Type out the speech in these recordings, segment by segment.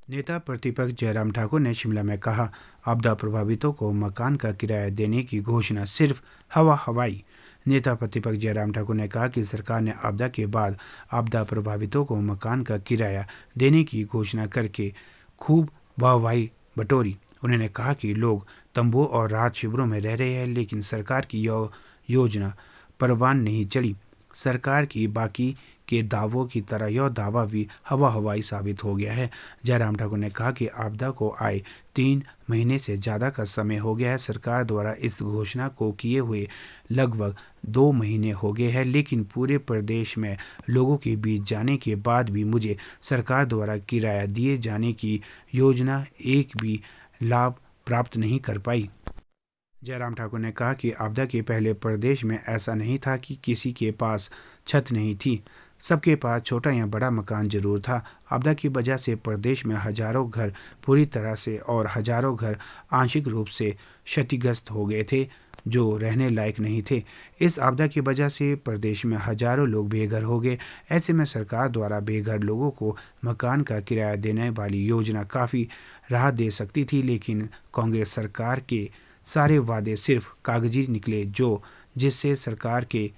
नेता प्रतिपक्ष जयराम ठाकुर ने शिमला में कहा, आपदा प्रभावितों को मकान का किराया देने की घोषणा सिर्फ हवा हवाई। नेता प्रतिपक्ष जयराम ठाकुर ने कहा कि सरकार ने आपदा के बाद आपदा प्रभावितों को मकान का किराया देने की घोषणा करके खूब वाहवाही बटोरी। उन्होंने कहा कि लोग तंबुओं और राहत शिविरों में रह रहे हैं, लेकिन सरकार की यह योजना परवान नहीं चढ़ी। सरकार की बाकी के दावों की तरह यह दावा भी हवा हवाई साबित हो गया है। जयराम ठाकुर ने कहा कि आपदा को आए 3 महीने से ज़्यादा का समय हो गया है। सरकार द्वारा इस घोषणा को किए हुए लगभग 2 महीने हो गए हैं, लेकिन पूरे प्रदेश में लोगों के बीच जाने के बाद भी मुझे सरकार द्वारा किराया दिए जाने की योजना एक भी लाभ प्राप्त नहीं कर पाई। जयराम ठाकुर ने कहा कि आपदा के पहले प्रदेश में ऐसा नहीं था कि किसी के पास छत नहीं थी, सबके पास छोटा या बड़ा मकान जरूर था। आपदा की वजह से प्रदेश में हजारों घर पूरी तरह से और हजारों घर आंशिक रूप से क्षतिग्रस्त हो गए थे, जो रहने लायक नहीं थे। इस आपदा की वजह से प्रदेश में हजारों लोग बेघर हो गए। ऐसे में सरकार द्वारा बेघर लोगों को मकान का किराया देने वाली योजना काफ़ी राहत दे सकती थी, लेकिन कांग्रेस सरकार के सारे वादे सिर्फ कागजी निकले, जिससे सरकार के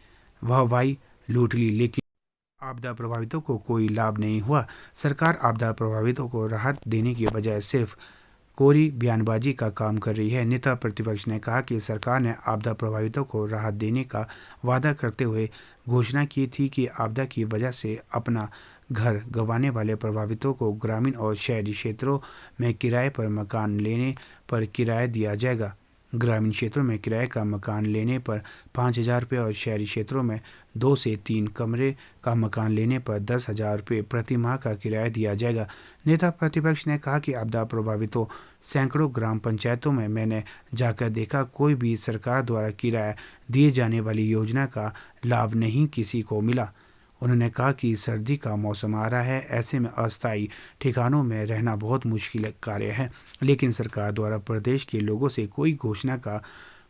वाहवाही लूट ली, लेकिन आपदा प्रभावितों को कोई लाभ नहीं हुआ। सरकार आपदा प्रभावितों को राहत देने की बजाय सिर्फ कोरी बयानबाजी का काम कर रही है। नेता प्रतिपक्ष ने कहा कि सरकार ने आपदा प्रभावितों को राहत देने का वादा करते हुए घोषणा की थी कि आपदा की वजह से अपना घर गंवाने वाले प्रभावितों को ग्रामीण और शहरी क्षेत्रों में किराए पर मकान लेने पर किराया दिया जाएगा। ग्रामीण क्षेत्रों में किराए का मकान लेने पर 5,000 रुपये और शहरी क्षेत्रों में 2 से 3 कमरे का मकान लेने पर 10,000 रुपये प्रति माह का किराया दिया जाएगा। नेता प्रतिपक्ष ने कहा कि आपदा प्रभावितों सैकड़ों ग्राम पंचायतों में मैंने जाकर देखा, कोई भी सरकार द्वारा किराया दिए जाने वाली योजना का लाभ नहीं किसी को मिला। उन्होंने कहा कि सर्दी का मौसम आ रहा है, ऐसे में अस्थायी ठिकानों में रहना बहुत मुश्किल कार्य है, लेकिन सरकार द्वारा प्रदेश के लोगों से कोई घोषणा का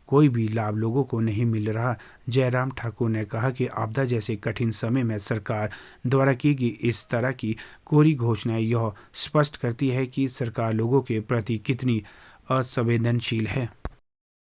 कोई भी लाभ लोगों को नहीं मिल रहा। जयराम ठाकुर ने कहा कि आपदा जैसे कठिन समय में सरकार द्वारा की गई इस तरह की कोरी घोषणाएं यह स्पष्ट करती है कि सरकार लोगों के प्रति कितनी असंवेदनशील है।